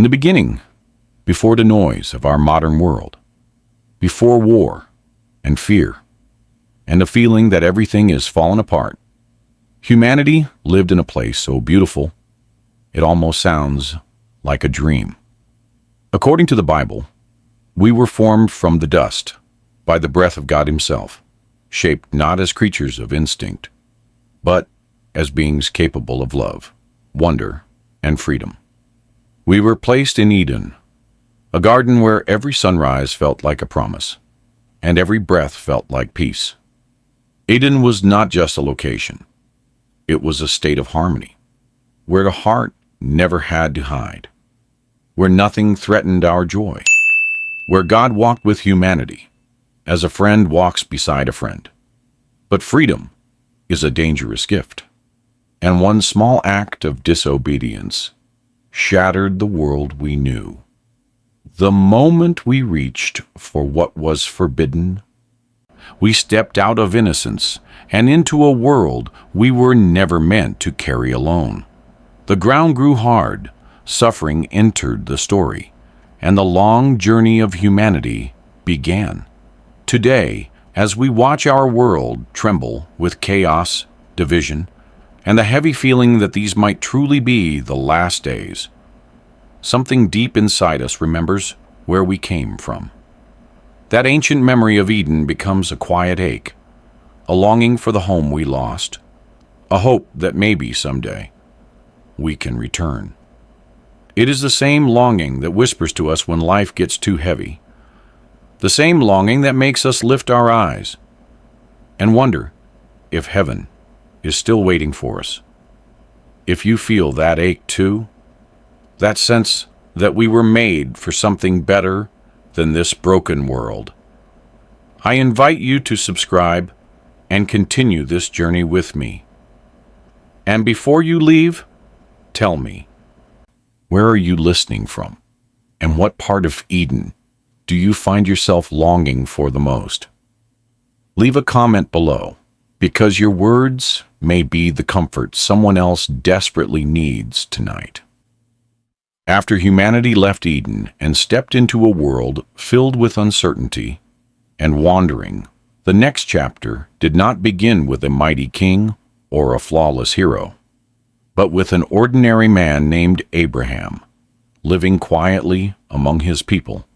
In the beginning, before the noise of our modern world, before war and fear, and the feeling that everything is falling apart, humanity lived in a place so beautiful, it almost sounds like a dream. According to the Bible, we were formed from the dust by the breath of God Himself, shaped not as creatures of instinct, but as beings capable of love, wonder, and freedom. We were placed in Eden, a garden where every sunrise felt like a promise, and every breath felt like peace. Eden was not just a location. It was a state of harmony, where the heart never had to hide, where nothing threatened our joy, where God walked with humanity, as a friend walks beside a friend. But freedom is a dangerous gift, and one small act of disobedience shattered the world we knew. The moment we reached for what was forbidden, we stepped out of innocence and into a world we were never meant to carry alone. The ground grew hard, suffering entered the story, and the long journey of humanity began. Today, as we watch our world tremble with chaos, division, and the heavy feeling that these might truly be the last days, something deep inside us remembers where we came from. That ancient memory of Eden becomes a quiet ache, a longing for the home we lost, a hope that maybe someday we can return. It is the same longing that whispers to us when life gets too heavy, the same longing that makes us lift our eyes and wonder if heaven is still waiting for us. If you feel that ache too, that sense that we were made for something better than this broken world, I invite you to subscribe and continue this journey with me. And before you leave, tell me, where are you listening from? And what part of Eden do you find yourself longing for the most? Leave a comment below, because your words may be the comfort someone else desperately needs tonight. After humanity left Eden and stepped into a world filled with uncertainty and wandering, the next chapter did not begin with a mighty king or a flawless hero, but with an ordinary man named Abraham, living quietly among his people,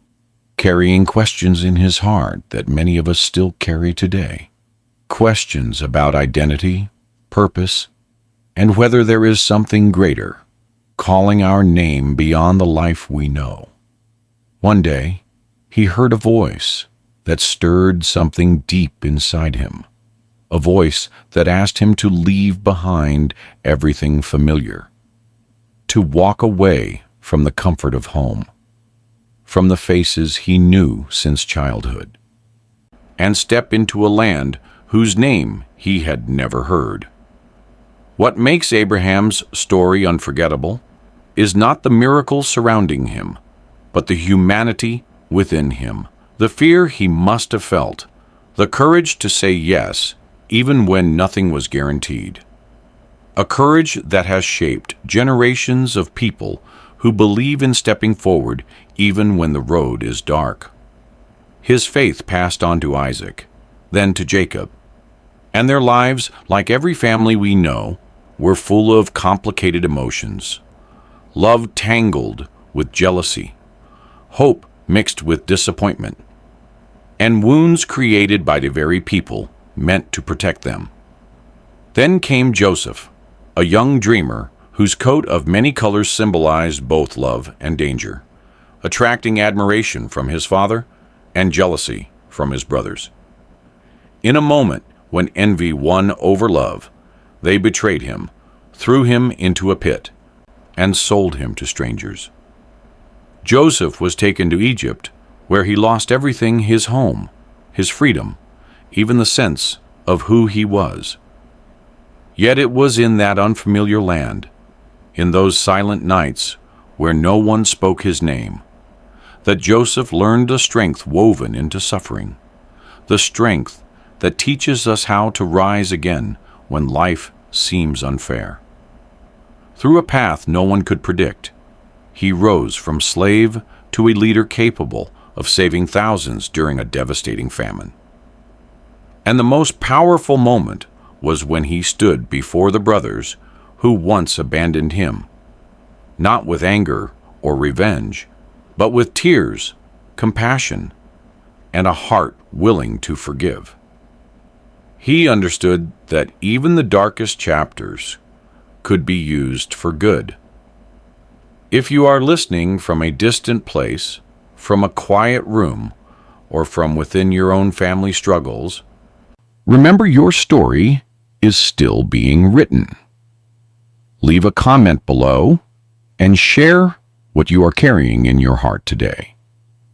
carrying questions in his heart that many of us still carry today. Questions about identity, purpose, and whether there is something greater calling our name beyond the life we know. One day, he heard a voice that stirred something deep inside him, a voice that asked him to leave behind everything familiar, to walk away from the comfort of home, from the faces he knew since childhood, and step into a land whose name he had never heard. What makes Abraham's story unforgettable is not the miracles surrounding him, but the humanity within him, the fear he must have felt, the courage to say yes, even when nothing was guaranteed. A courage that has shaped generations of people who believe in stepping forward even when the road is dark. His faith passed on to Isaac, then to Jacob, and their lives, like every family we know, were full of complicated emotions. Love tangled with jealousy, hope mixed with disappointment, and wounds created by the very people meant to protect them. Then came Joseph, a young dreamer whose coat of many colors symbolized both love and danger, attracting admiration from his father and jealousy from his brothers. In a moment when envy won over love, they betrayed him, threw him into a pit, and sold him to strangers. Joseph was taken to Egypt, where he lost everything: his home, his freedom, even the sense of who he was. Yet it was in that unfamiliar land, in those silent nights where no one spoke his name, that Joseph learned the strength woven into suffering, the strength that teaches us how to rise again when life seems unfair. Through a path no one could predict, he rose from slave to a leader capable of saving thousands during a devastating famine. And the most powerful moment was when he stood before the brothers who once abandoned him, not with anger or revenge, but with tears, compassion, and a heart willing to forgive. He understood that even the darkest chapters could be used for good. If you are listening from a distant place, from a quiet room, or from within your own family struggles, remember your story is still being written. Leave a comment below and share what you are carrying in your heart today,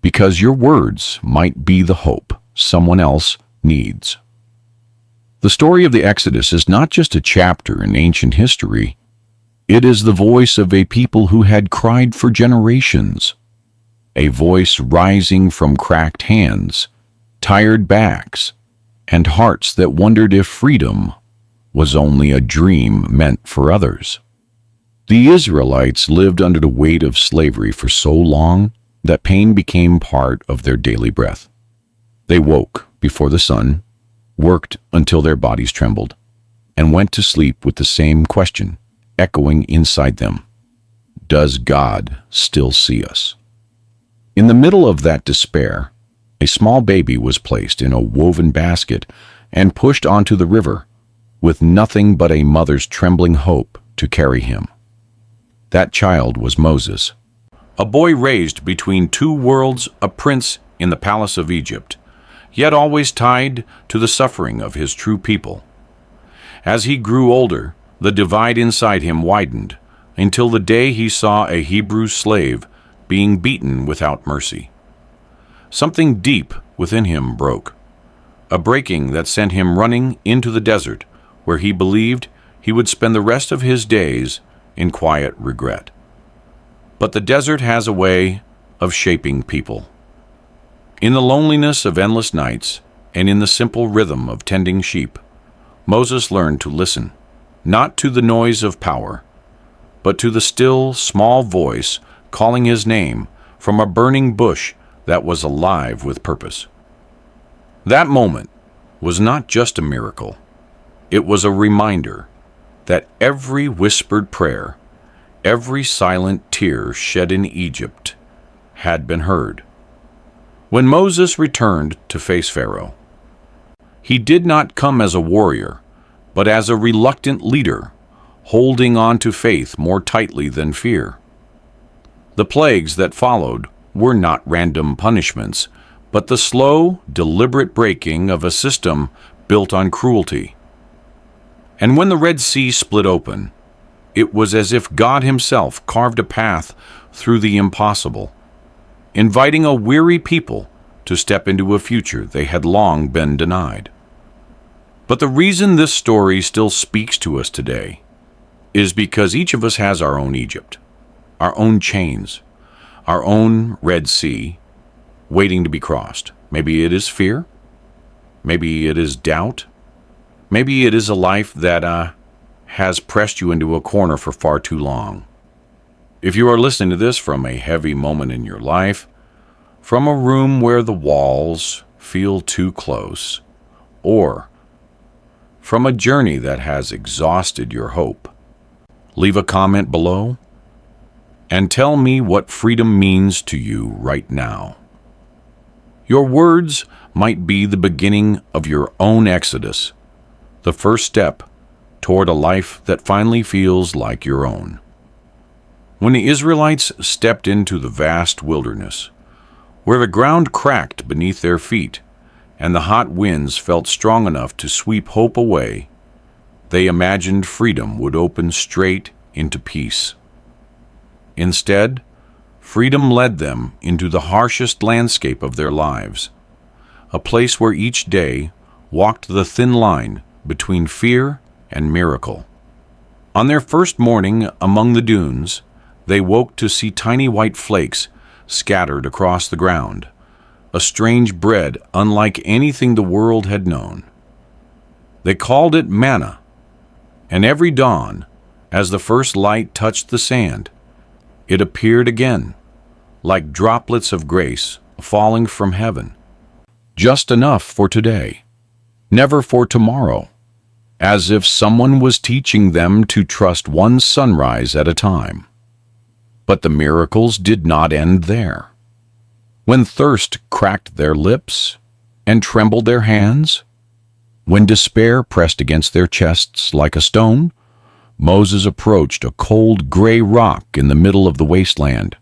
because your words might be the hope someone else needs. The story of the Exodus is not just a chapter in ancient history. It is the voice of a people who had cried for generations, a voice rising from cracked hands, tired backs, and hearts that wondered if freedom was only a dream meant for others. The Israelites lived under the weight of slavery for so long that pain became part of their daily breath. They woke before the sun, worked until their bodies trembled, and went to sleep with the same question echoing inside them: does God still see us? In the middle of that despair, a small baby was placed in a woven basket and pushed onto the river, with nothing but a mother's trembling hope to carry him. That child was Moses, a boy raised between two worlds, a prince in the palace of Egypt, yet always tied to the suffering of his true people. As he grew older, the divide inside him widened until the day he saw a Hebrew slave being beaten without mercy. Something deep within him broke, a breaking that sent him running into the desert, where he believed he would spend the rest of his days in quiet regret. But the desert has a way of shaping people. In the loneliness of endless nights and in the simple rhythm of tending sheep, Moses learned to listen, not to the noise of power, but to the still, small voice calling his name from a burning bush that was alive with purpose. That moment was not just a miracle. It was a reminder that every whispered prayer, every silent tear shed in Egypt had been heard. When Moses returned to face Pharaoh, he did not come as a warrior, but as a reluctant leader, holding on to faith more tightly than fear. The plagues that followed were not random punishments, but the slow, deliberate breaking of a system built on cruelty. And when the Red Sea split open, it was as if God himself carved a path through the impossible, inviting a weary people to step into a future they had long been denied. But the reason this story still speaks to us today is because each of us has our own Egypt, our own chains, our own Red Sea waiting to be crossed. Maybe it is fear, maybe it is doubt, maybe it is a life that has pressed you into a corner for far too long. If you are listening to this from a heavy moment in your life, from a room where the walls feel too close, or from a journey that has exhausted your hope, leave a comment below and tell me what freedom means to you right now. Your words might be the beginning of your own exodus, the first step toward a life that finally feels like your own. When the Israelites stepped into the vast wilderness, where the ground cracked beneath their feet and the hot winds felt strong enough to sweep hope away, they imagined freedom would open straight into peace. Instead, freedom led them into the harshest landscape of their lives, a place where each day walked the thin line between fear and miracle. On their first morning among the dunes, they woke to see tiny white flakes scattered across the ground, a strange bread unlike anything the world had known. They called it manna, and every dawn, as the first light touched the sand, it appeared again, like droplets of grace falling from heaven. Just enough for today, never for tomorrow, as if someone was teaching them to trust one sunrise at a time. But the miracles did not end there. When thirst cracked their lips and trembled their hands, when despair pressed against their chests like a stone, Moses approached a cold gray rock in the middle of the wasteland,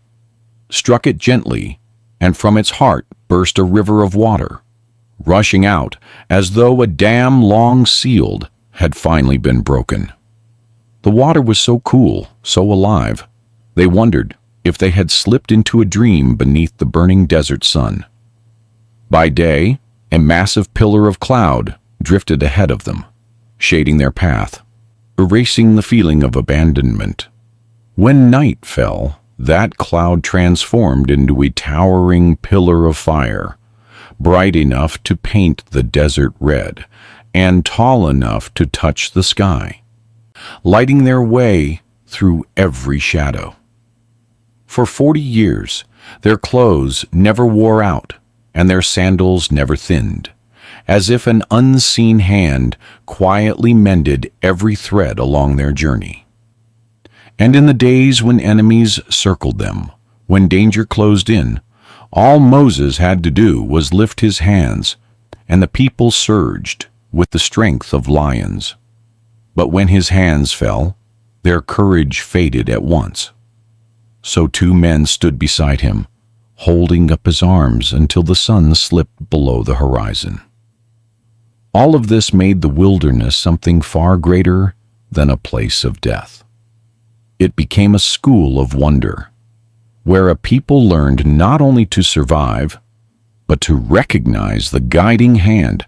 struck it gently, and from its heart burst a river of water, rushing out as though a dam long sealed had finally been broken. The water was so cool, so alive, they wondered if they had slipped into a dream beneath the burning desert sun. By day, a massive pillar of cloud drifted ahead of them, shading their path, erasing the feeling of abandonment. When night fell, that cloud transformed into a towering pillar of fire, bright enough to paint the desert red and tall enough to touch the sky, lighting their way through every shadow. For 40 years, their clothes never wore out and their sandals never thinned, as if an unseen hand quietly mended every thread along their journey. And in the days when enemies circled them, when danger closed in, all Moses had to do was lift his hands, and the people surged with the strength of lions. But when his hands fell, their courage faded at once. So 2 men stood beside him, holding up his arms until the sun slipped below the horizon. All of this made the wilderness something far greater than a place of death. It became a school of wonder, where a people learned not only to survive, but to recognize the guiding hand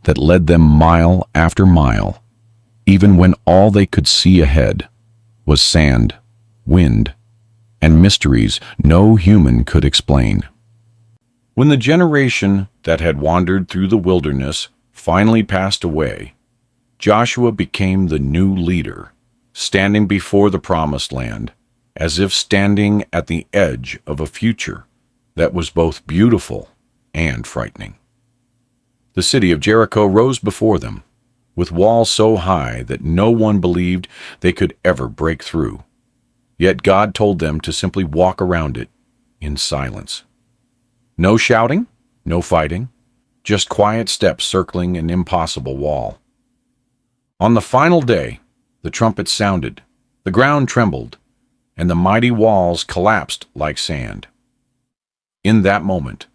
that led them mile after mile, even when all they could see ahead was sand, wind, and mysteries no human could explain. When the generation that had wandered through the wilderness finally passed away, Joshua became the new leader, standing before the promised land, as if standing at the edge of a future that was both beautiful and frightening. The city of Jericho rose before them, with walls so high that no one believed they could ever break through. Yet God told them to simply walk around it in silence. No shouting, no fighting, just quiet steps circling an impossible wall. On the final day, the trumpet sounded, the ground trembled, and the mighty walls collapsed like sand. In that moment,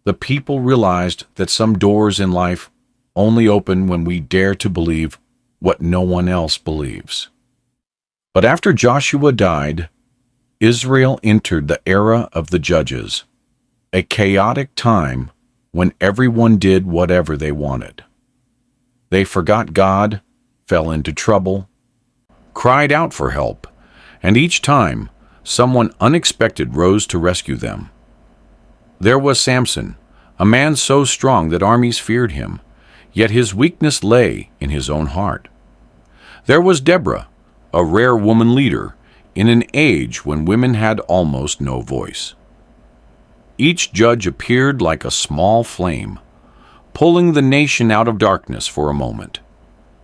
the people realized that some doors in life only open when we dare to believe what no one else believes. But after Joshua died, Israel entered the era of the judges, a chaotic time when everyone did whatever they wanted. They forgot God, fell into trouble, cried out for help, and each time, someone unexpected rose to rescue them. There was Samson, a man so strong that armies feared him, yet his weakness lay in his own heart. There was Deborah, a rare woman leader in an age when women had almost no voice. Each judge appeared like a small flame, pulling the nation out of darkness for a moment.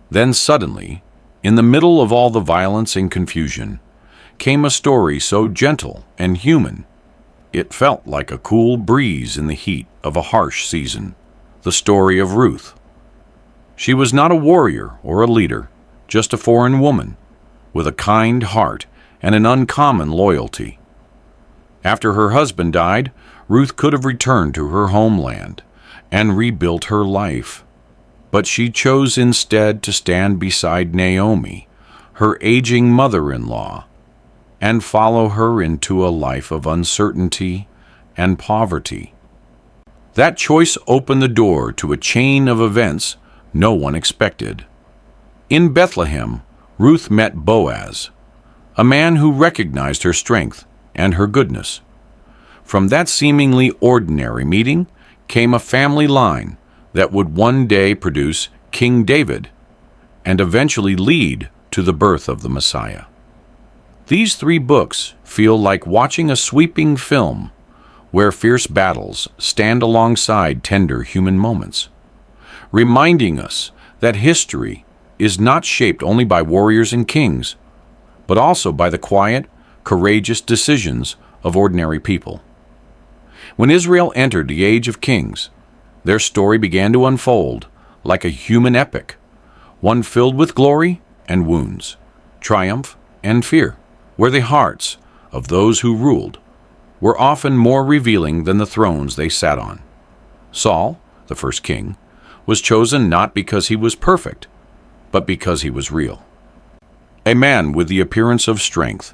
Then suddenly, in the middle of all the violence and confusion, came a story so gentle and human, it felt like a cool breeze in the heat of a harsh season, the story of Ruth. She was not a warrior or a leader, just a foreign woman, with a kind heart and an uncommon loyalty. After her husband died, Ruth could have returned to her homeland and rebuilt her life. But she chose instead to stand beside Naomi, her aging mother-in-law, and follow her into a life of uncertainty and poverty. That choice opened the door to a chain of events no one expected. In Bethlehem, Ruth met Boaz, a man who recognized her strength and her goodness. From that seemingly ordinary meeting came a family line that would one day produce King David and eventually lead to the birth of the Messiah. These three books feel like watching a sweeping film where fierce battles stand alongside tender human moments, reminding us that history is not shaped only by warriors and kings, but also by the quiet, courageous decisions of ordinary people. When Israel entered the age of kings, their story began to unfold like a human epic, one filled with glory and wounds, triumph and fear, where the hearts of those who ruled were often more revealing than the thrones they sat on. Saul, the first king, was chosen not because he was perfect, but because he was real. A man with the appearance of strength,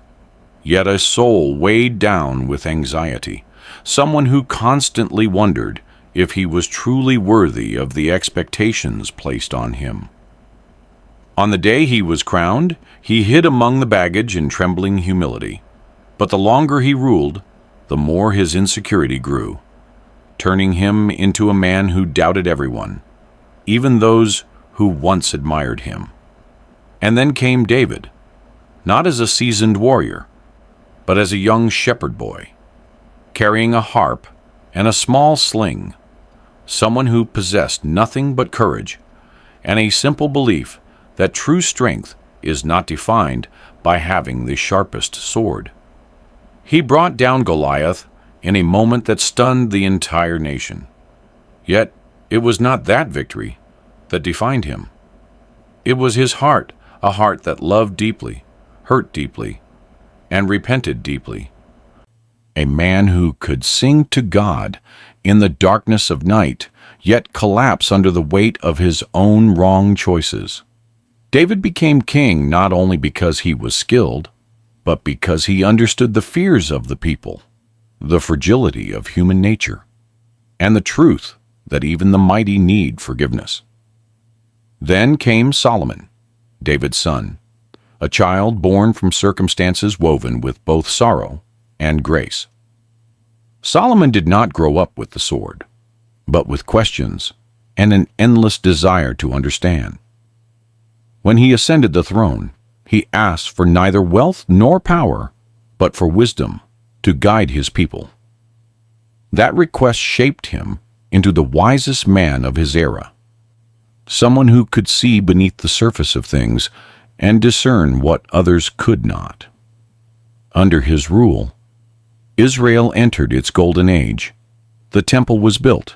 yet a soul weighed down with anxiety, someone who constantly wondered if he was truly worthy of the expectations placed on him. On the day he was crowned, he hid among the baggage in trembling humility, but the longer he ruled, the more his insecurity grew, turning him into a man who doubted everyone, even those who once admired him. And then came David, not as a seasoned warrior, but as a young shepherd boy, carrying a harp and a small sling, someone who possessed nothing but courage and a simple belief that true strength is not defined by having the sharpest sword. He brought down Goliath in a moment that stunned the entire nation. Yet it was not that victory that defined him. It was his heart, a heart that loved deeply, hurt deeply, and repented deeply. A man who could sing to God in the darkness of night, yet collapse under the weight of his own wrong choices. David became king not only because he was skilled, but because he understood the fears of the people, the fragility of human nature, and the truth that even the mighty need forgiveness. Then came Solomon, David's son, a child born from circumstances woven with both sorrow and grace. Solomon did not grow up with the sword, but with questions and an endless desire to understand. When he ascended the throne, he asked for neither wealth nor power, but for wisdom to guide his people. That request shaped him into the wisest man of his era, someone who could see beneath the surface of things and discern what others could not. Under his rule, Israel entered its golden age. The temple was built.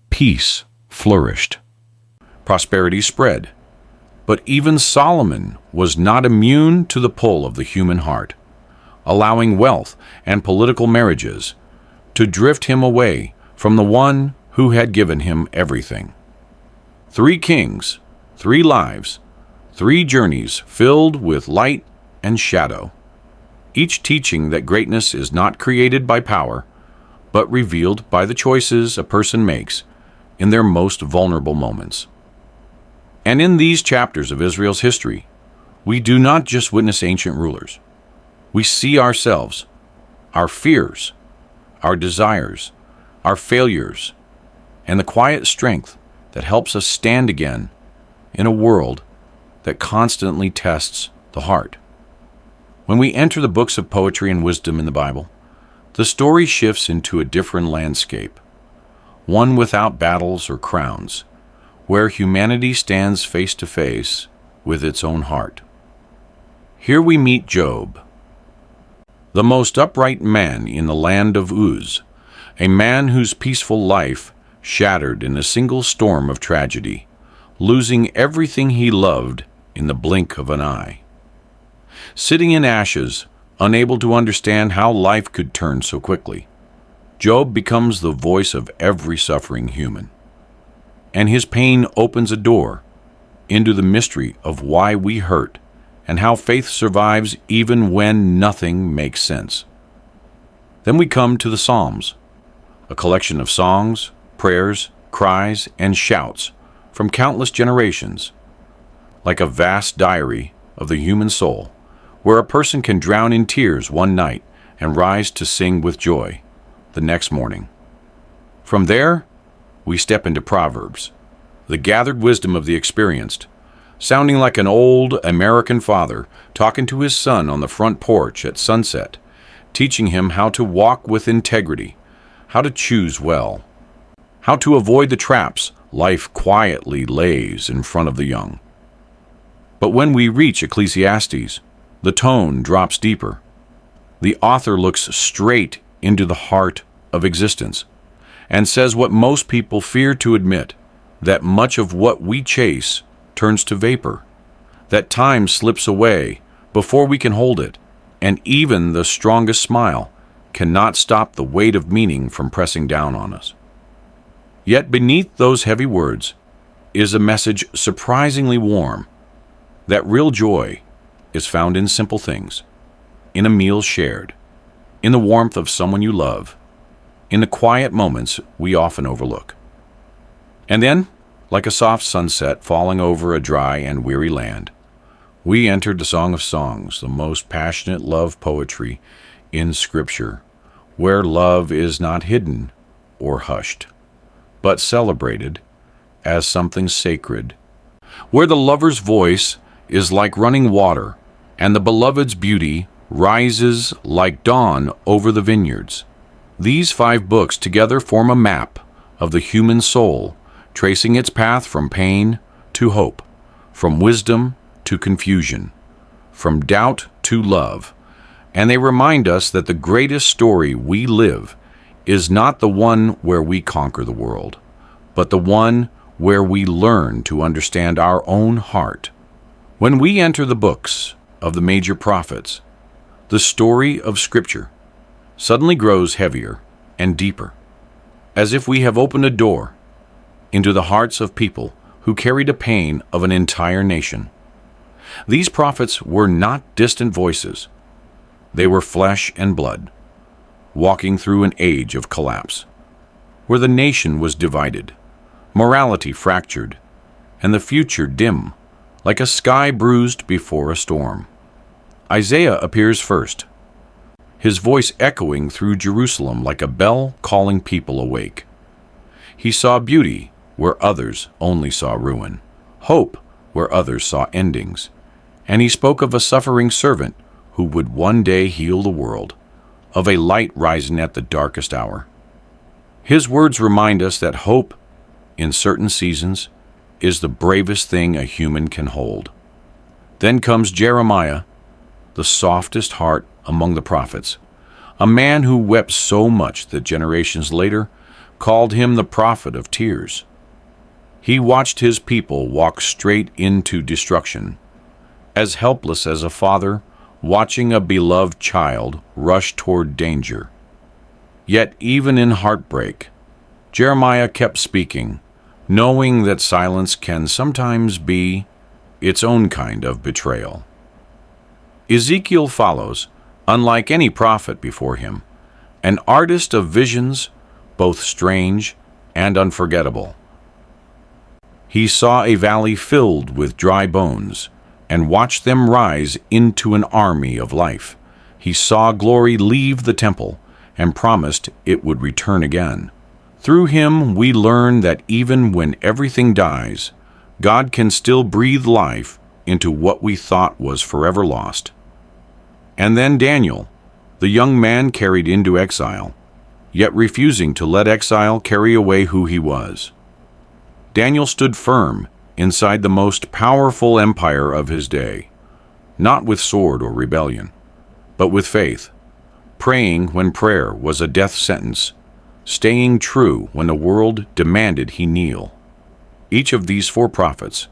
Peace flourished. Prosperity spread. But even Solomon was not immune to the pull of the human heart, allowing wealth and political marriages to drift him away from the one who had given him everything. 3 kings, 3 lives, 3 journeys filled with light and shadow, each teaching that greatness is not created by power, but revealed by the choices a person makes in their most vulnerable moments. And in these chapters of Israel's history, we do not just witness ancient rulers. We see ourselves, our fears, our desires, our failures, and the quiet strength that helps us stand again in a world that constantly tests the heart. When we enter the books of poetry and wisdom in the Bible, the story shifts into a different landscape, one without battles or crowns, where humanity stands face to face with its own heart. Here we meet Job, the most upright man in the land of Uz, a man whose peaceful life shattered in a single storm of tragedy, losing everything he loved in the blink of an eye. Sitting in ashes, unable to understand how life could turn so quickly, Job becomes the voice of every suffering human. And his pain opens a door into the mystery of why we hurt and how faith survives even when nothing makes sense. Then we come to the Psalms, a collection of songs, prayers, cries, and shouts from countless generations, like a vast diary of the human soul, where a person can drown in tears one night and rise to sing with joy the next morning. From there, we step into Proverbs, the gathered wisdom of the experienced, sounding like an old American father talking to his son on the front porch at sunset, teaching him how to walk with integrity, how to choose well, how to avoid the traps life quietly lays in front of the young. But when we reach Ecclesiastes, the tone drops deeper. The author looks straight into the heart of existence and says what most people fear to admit, that much of what we chase turns to vapor, that time slips away before we can hold it, and even the strongest smile cannot stop the weight of meaning from pressing down on us. Yet beneath those heavy words is a message surprisingly warm, that real joy is found in simple things, in a meal shared, in the warmth of someone you love, in the quiet moments we often overlook. And then, like a soft sunset falling over a dry and weary land, we entered the Song of Songs, the most passionate love poetry in Scripture, where love is not hidden or hushed, but celebrated as something sacred, where the lover's voice is like running water, and the beloved's beauty rises like dawn over the vineyards. These 5 books together form a map of the human soul, tracing its path from pain to hope, from wisdom to confusion, from doubt to love, and they remind us that the greatest story we live is not the one where we conquer the world, but the one where we learn to understand our own heart. When we enter the books of the major prophets, the story of Scripture suddenly grows heavier and deeper, as if we have opened a door into the hearts of people who carried the pain of an entire nation. These prophets were not distant voices. They were flesh and blood, walking through an age of collapse, where the nation was divided, morality fractured, and the future dim, like a sky bruised before a storm. Isaiah appears first, his voice echoing through Jerusalem like a bell calling people awake. He saw beauty where others only saw ruin, hope where others saw endings, and he spoke of a suffering servant who would one day heal the world, of a light rising at the darkest hour. His words remind us that hope, in certain seasons, is the bravest thing a human can hold. Then comes Jeremiah, the softest heart among the prophets, a man who wept so much that generations later called him the prophet of tears. He watched his people walk straight into destruction, as helpless as a father watching a beloved child rush toward danger. Yet even in heartbreak, Jeremiah kept speaking, knowing that silence can sometimes be its own kind of betrayal. Ezekiel follows, unlike any prophet before him, an artist of visions both strange and unforgettable. He saw a valley filled with dry bones and watched them rise into an army of life. He saw glory leave the temple and promised it would return again. Through him we learn that even when everything dies, God can still breathe life into what we thought was forever lost. And then Daniel, the young man carried into exile, yet refusing to let exile carry away who he was. Daniel stood firm inside the most powerful empire of his day, not with sword or rebellion, but with faith, praying when prayer was a death sentence, staying true when the world demanded he kneel. Each of these 4 prophets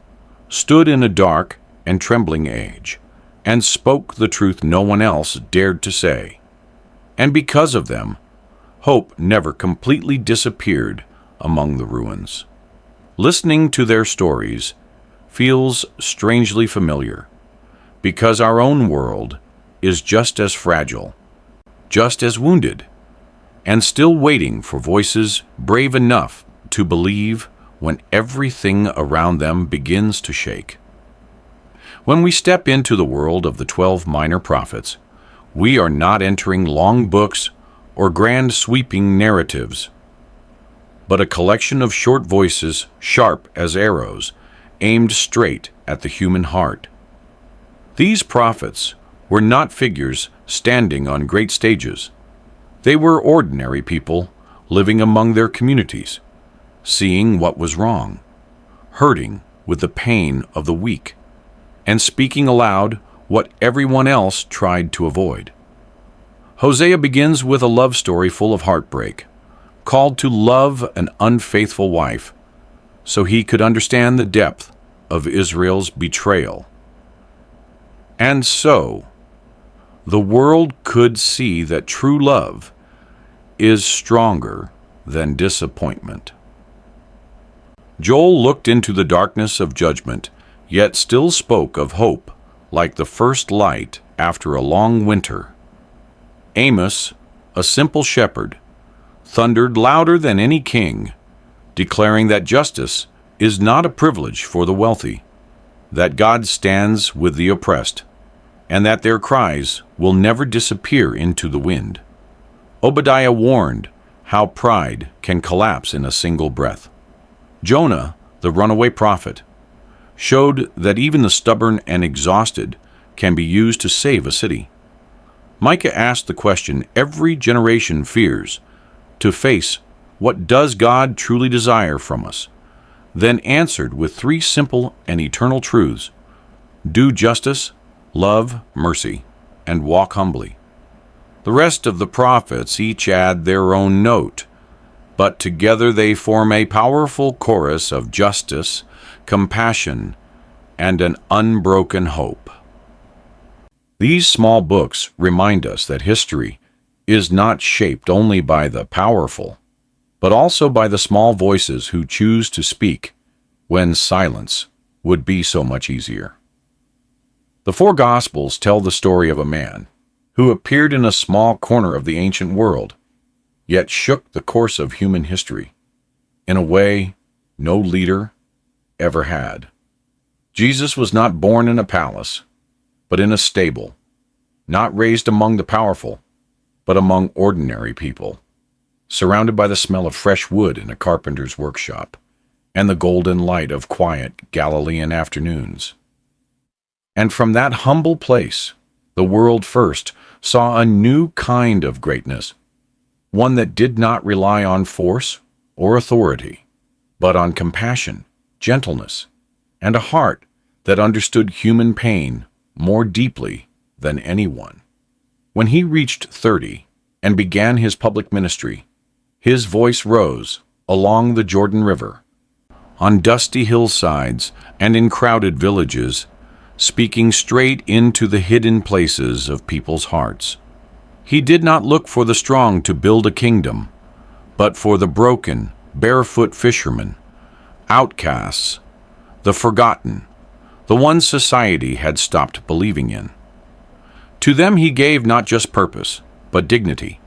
stood in a dark and trembling age, and spoke the truth no one else dared to say. And because of them, hope never completely disappeared among the ruins. Listening to their stories feels strangely familiar, because our own world is just as fragile, just as wounded, and still waiting for voices brave enough to believe when everything around them begins to shake. When we step into the world of the 12 minor prophets, we are not entering long books or grand sweeping narratives, but a collection of short voices, sharp as arrows, aimed straight at the human heart. These prophets were not figures standing on great stages. They were ordinary people living among their communities, seeing what was wrong, hurting with the pain of the weak, and speaking aloud what everyone else tried to avoid. Hosea begins with a love story full of heartbreak, called to love an unfaithful wife, so he could understand the depth of Israel's betrayal. And so, the world could see that true love is stronger than disappointment. Joel looked into the darkness of judgment, yet still spoke of hope like the first light after a long winter. Amos, a simple shepherd, thundered louder than any king, declaring that justice is not a privilege for the wealthy, that God stands with the oppressed, and that their cries will never disappear into the wind. Obadiah warned how pride can collapse in a single breath. Jonah, the runaway prophet, showed that even the stubborn and exhausted can be used to save a city. Micah asked the question every generation fears to face: what does God truly desire from us? Then answered with three simple and eternal truths: do justice, love mercy, and walk humbly. The rest of the prophets each add their own note, but together they form a powerful chorus of justice, compassion, and an unbroken hope. These small books remind us that history is not shaped only by the powerful, but also by the small voices who choose to speak when silence would be so much easier. The four Gospels tell the story of a man who appeared in a small corner of the ancient world, yet shook the course of human history in a way no leader ever had. Jesus was not born in a palace, but in a stable, not raised among the powerful, but among ordinary people, surrounded by the smell of fresh wood in a carpenter's workshop and the golden light of quiet Galilean afternoons. And from that humble place, the world first saw a new kind of greatness, one that did not rely on force or authority, but on compassion, gentleness, and a heart that understood human pain more deeply than anyone. When he reached 30 and began his public ministry, his voice rose along the Jordan River, on dusty hillsides and in crowded villages, speaking straight into the hidden places of people's hearts. He did not look for the strong to build a kingdom, but for the broken, barefoot fishermen, outcasts, the forgotten, the ones society had stopped believing in. To them he gave not just purpose, but dignity,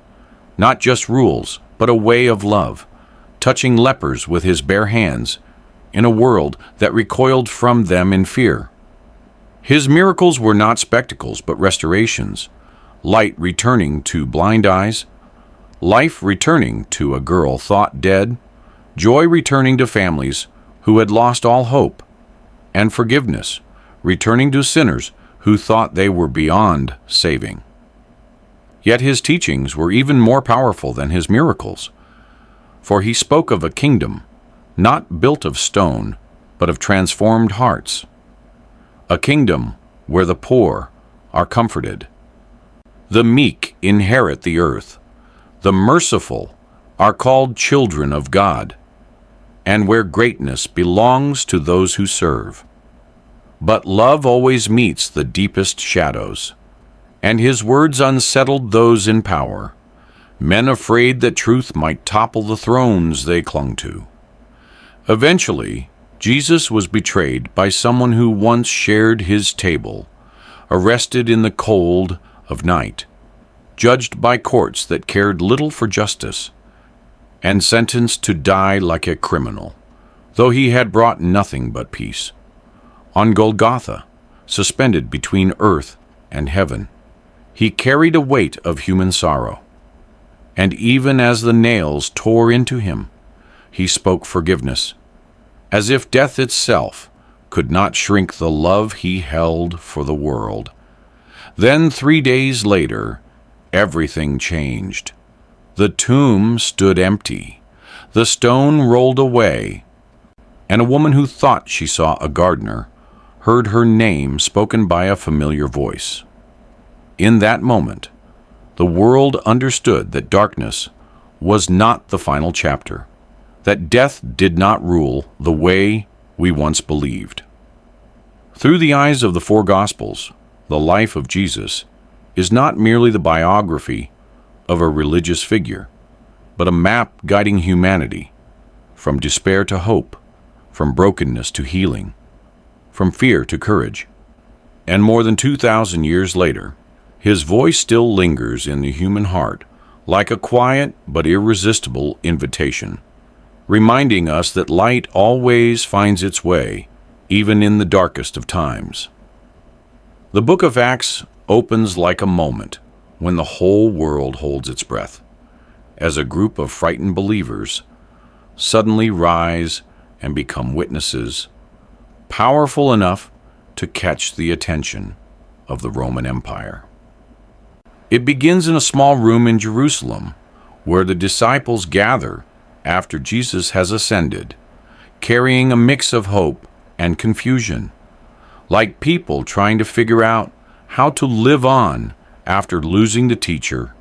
not just rules, but a way of love, touching lepers with his bare hands in a world that recoiled from them in fear. His miracles were not spectacles, but restorations, light returning to blind eyes, life returning to a girl thought dead, joy returning to families who had lost all hope, and forgiveness returning to sinners who thought they were beyond saving. Yet his teachings were even more powerful than his miracles, for he spoke of a kingdom not built of stone, but of transformed hearts, a kingdom where the poor are comforted, the meek inherit the earth, the merciful are called children of God, and where greatness belongs to those who serve. But love always meets the deepest shadows, and his words unsettled those in power, men afraid that truth might topple the thrones they clung to. Eventually, Jesus was betrayed by someone who once shared his table, arrested in the cold of night, judged by courts that cared little for justice, and sentenced to die like a criminal, though he had brought nothing but peace. On Golgotha, suspended between earth and heaven, he carried a weight of human sorrow, and even as the nails tore into him, he spoke forgiveness, as if death itself could not shrink the love he held for the world. Then 3 days later, everything changed. The tomb stood empty, the stone rolled away, and a woman who thought she saw a gardener heard her name spoken by a familiar voice. In that moment, the world understood that darkness was not the final chapter, that death did not rule the way we once believed. Through the eyes of the four Gospels, the life of Jesus is not merely the biography of a religious figure, but a map guiding humanity from despair to hope, from brokenness to healing, from fear to courage. And more than 2,000 years later, his voice still lingers in the human heart like a quiet but irresistible invitation, reminding us that light always finds its way, even in the darkest of times. The book of Acts opens like a moment when the whole world holds its breath, as a group of frightened believers suddenly rise and become witnesses, powerful enough to catch the attention of the Roman Empire. It begins in a small room in Jerusalem, where the disciples gather after Jesus has ascended, carrying a mix of hope and confusion, like people trying to figure out how to live on after losing the teacher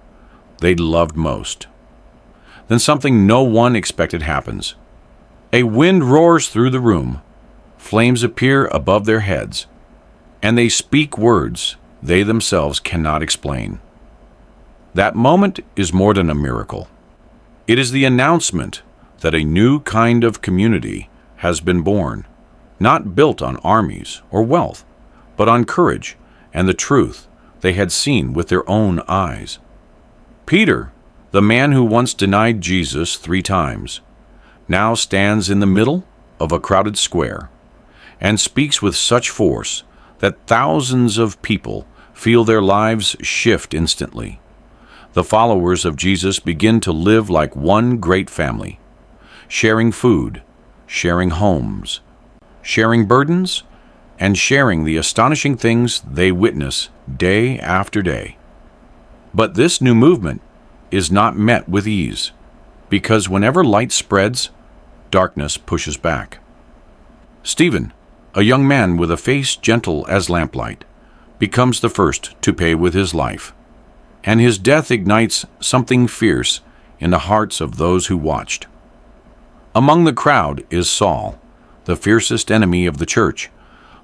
they loved most. Then something no one expected happens. A wind roars through the room, flames appear above their heads, and they speak words they themselves cannot explain. That moment is more than a miracle. It is the announcement that a new kind of community has been born, not built on armies or wealth, but on courage and the truth they had seen with their own eyes. Peter, the man who once denied Jesus 3 times, now stands in the middle of a crowded square and speaks with such force that thousands of people feel their lives shift instantly. The followers of Jesus begin to live like one great family, sharing food, sharing homes, sharing burdens, and sharing the astonishing things they witness day after day. But this new movement is not met with ease, because whenever light spreads, darkness pushes back. Stephen, a young man with a face gentle as lamplight, becomes the first to pay with his life, and his death ignites something fierce in the hearts of those who watched. Among the crowd is Saul, the fiercest enemy of the church,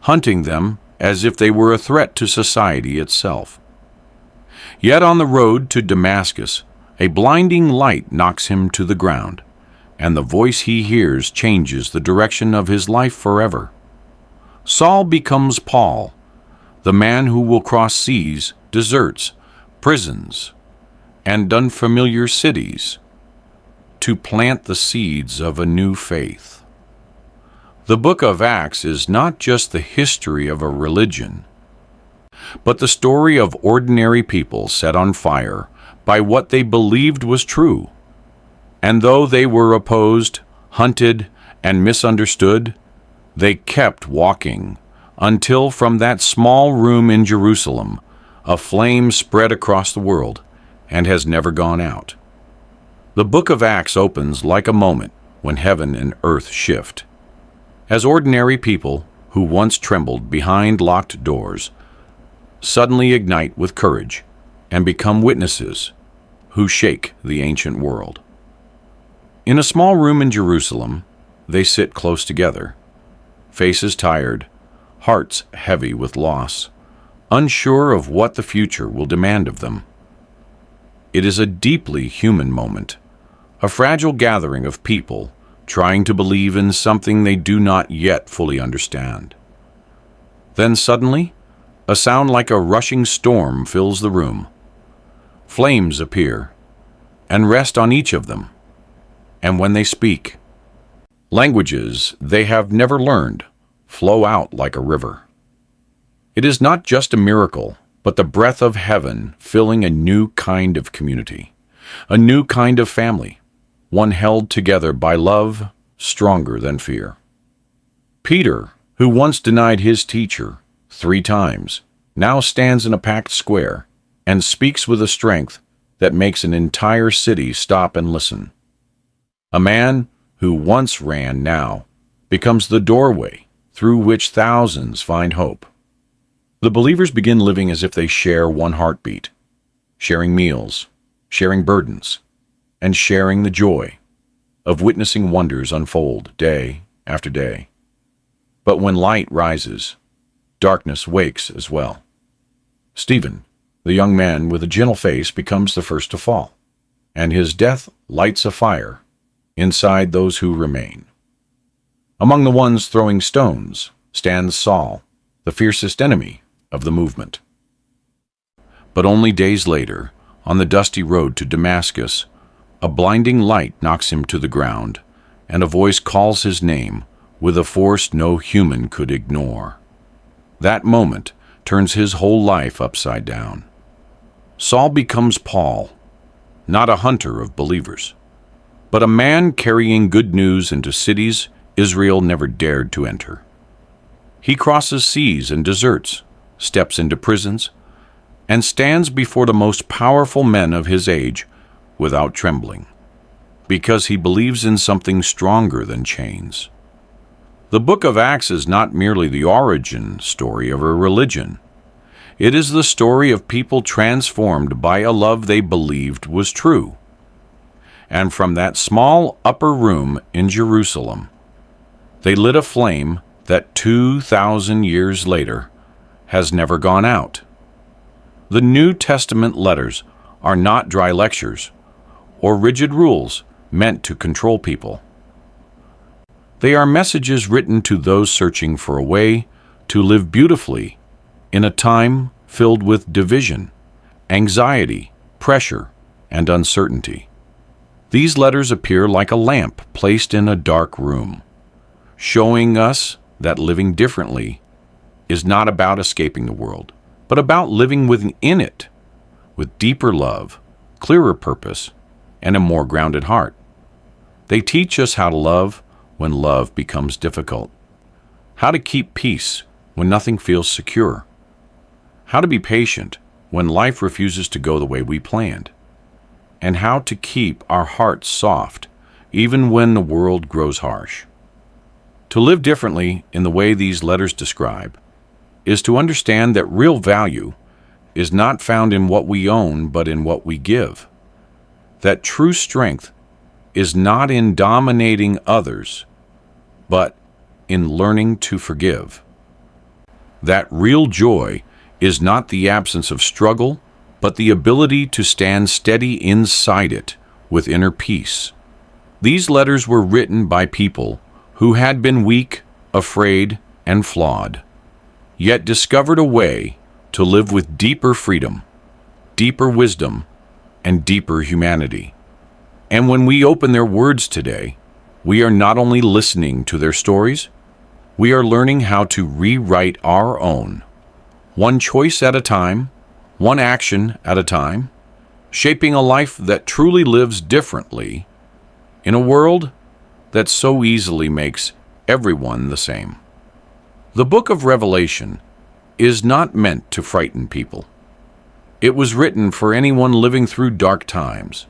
hunting them as if they were a threat to society itself. Yet on the road to Damascus, a blinding light knocks him to the ground, and the voice he hears changes the direction of his life forever. Saul becomes Paul, the man who will cross seas, deserts, prisons, and unfamiliar cities to plant the seeds of a new faith. The book of Acts is not just the history of a religion, but the story of ordinary people set on fire by what they believed was true. And though they were opposed, hunted, and misunderstood, they kept walking until from that small room in Jerusalem, a flame spread across the world and has never gone out. The book of Acts opens like a moment when heaven and earth shift, as ordinary people who once trembled behind locked doors suddenly ignite with courage and become witnesses who shake the ancient world. In a small room in Jerusalem, they sit close together, faces tired, hearts heavy with loss, unsure of what the future will demand of them. It is a deeply human moment, a fragile gathering of people trying to believe in something they do not yet fully understand. Then suddenly, a sound like a rushing storm fills the room. Flames appear and rest on each of them, and when they speak, languages they have never learned flow out like a river. It is not just a miracle, but the breath of heaven filling a new kind of community, a new kind of family, one held together by love stronger than fear. Peter, who once denied his teacher 3 times, now stands in a packed square and speaks with a strength that makes an entire city stop and listen. A man who once ran now becomes the doorway through which thousands find hope. The believers begin living as if they share one heartbeat, sharing meals, sharing burdens, and sharing the joy of witnessing wonders unfold day after day. But when light rises, darkness wakes as well. Stephen, the young man with a gentle face, becomes the first to fall, and his death lights a fire inside those who remain. Among the ones throwing stones stands Saul, the fiercest enemy of the movement. But only days later, on the dusty road to Damascus, a blinding light knocks him to the ground, and a voice calls his name with a force no human could ignore. That moment turns his whole life upside down. Saul becomes Paul, not a hunter of believers, but a man carrying good news into cities Israel never dared to enter. He crosses seas and deserts, steps into prisons, and stands before the most powerful men of his age without trembling, because he believes in something stronger than chains. The book of Acts is not merely the origin story of a religion. It is the story of people transformed by a love they believed was true. And from that small upper room in Jerusalem, they lit a flame that 2,000 years later has never gone out. The New Testament letters are not dry lectures or rigid rules meant to control people. They are messages written to those searching for a way to live beautifully in a time filled with division, anxiety, pressure, and uncertainty. These letters appear like a lamp placed in a dark room, showing us that living differently is not about escaping the world, but about living within it, with deeper love, clearer purpose, and a more grounded heart. They teach us how to love when love becomes difficult, how to keep peace when nothing feels secure, how to be patient when life refuses to go the way we planned, and how to keep our hearts soft even when the world grows harsh. To live differently in the way these letters describe is to understand that real value is not found in what we own but in what we give, that true strength is not in dominating others but in learning to forgive, that real joy is not the absence of struggle but the ability to stand steady inside it with inner peace. These letters were written by people who had been weak, afraid, and flawed, yet discovered a way to live with deeper freedom, deeper wisdom, and deeper humanity. And when we open their words today, we are not only listening to their stories, we are learning how to rewrite our own, one choice at a time, one action at a time, shaping a life that truly lives differently in a world that so easily makes everyone the same. The book of Revelation is not meant to frighten people. It was written for anyone living through dark times,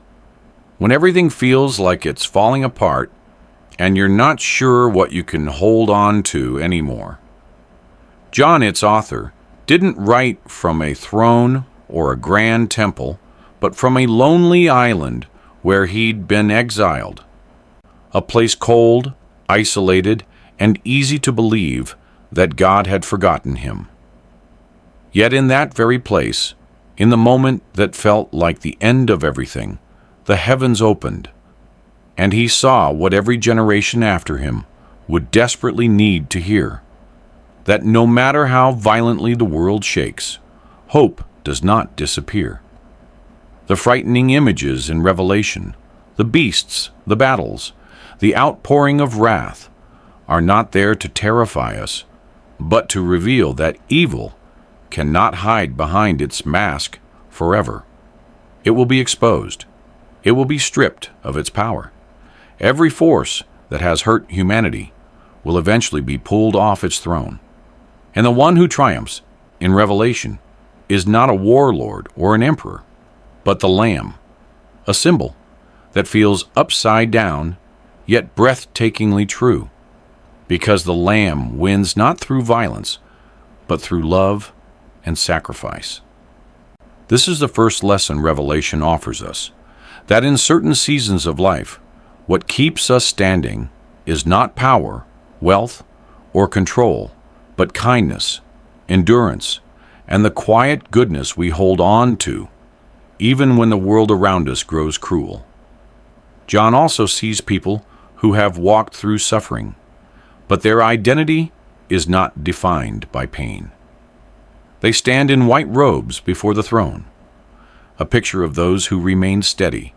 when everything feels like it's falling apart and you're not sure what you can hold on to anymore. John, its author, didn't write from a throne or a grand temple, but from a lonely island where he'd been exiled, a place cold, isolated, and easy to believe that God had forgotten him. Yet in that very place, in the moment that felt like the end of everything, the heavens opened, and he saw what every generation after him would desperately need to hear, that no matter how violently the world shakes, hope does not disappear. The frightening images in Revelation, the beasts, the battles, the outpouring of wrath, are not there to terrify us, but to reveal that evil cannot hide behind its mask forever. It will be exposed. It will be stripped of its power. Every force that has hurt humanity will eventually be pulled off its throne. And the one who triumphs in Revelation is not a warlord or an emperor, but the Lamb, a symbol that feels upside down yet breathtakingly true, because the Lamb wins not through violence, but through love and sacrifice. This is the first lesson Revelation offers us, that in certain seasons of life, what keeps us standing is not power, wealth, or control, but kindness, endurance, and the quiet goodness we hold on to, even when the world around us grows cruel. John also sees people who have walked through suffering, but their identity is not defined by pain. They stand in white robes before the throne, a picture of those who remained steady,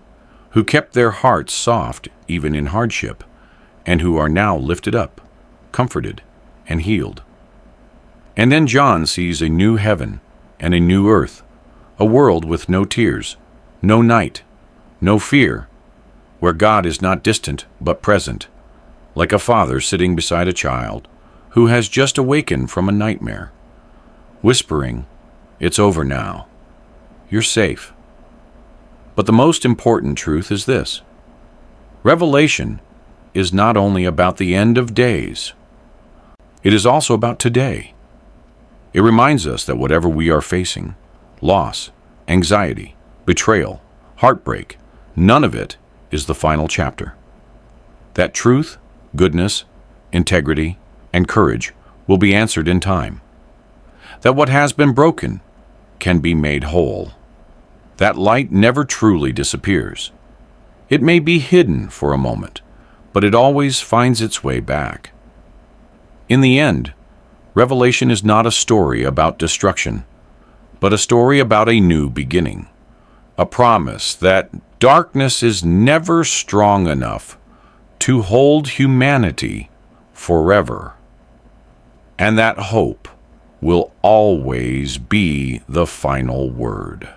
who kept their hearts soft even in hardship, and who are now lifted up, comforted, and healed. And then John sees a new heaven and a new earth, a world with no tears, no night, no fear, where God is not distant but present, like a father sitting beside a child who has just awakened from a nightmare, whispering, "It's over now. You're safe." But the most important truth is this: Revelation is not only about the end of days, it is also about today. It reminds us that whatever we are facing, loss, anxiety, betrayal, heartbreak, none of it is the final chapter. That truth, goodness, integrity, and courage will be answered in time. That what has been broken can be made whole. That light never truly disappears. It may be hidden for a moment, but it always finds its way back. In the end, Revelation is not a story about destruction, but a story about a new beginning, a promise that darkness is never strong enough to hold humanity forever, and that hope will always be the final word.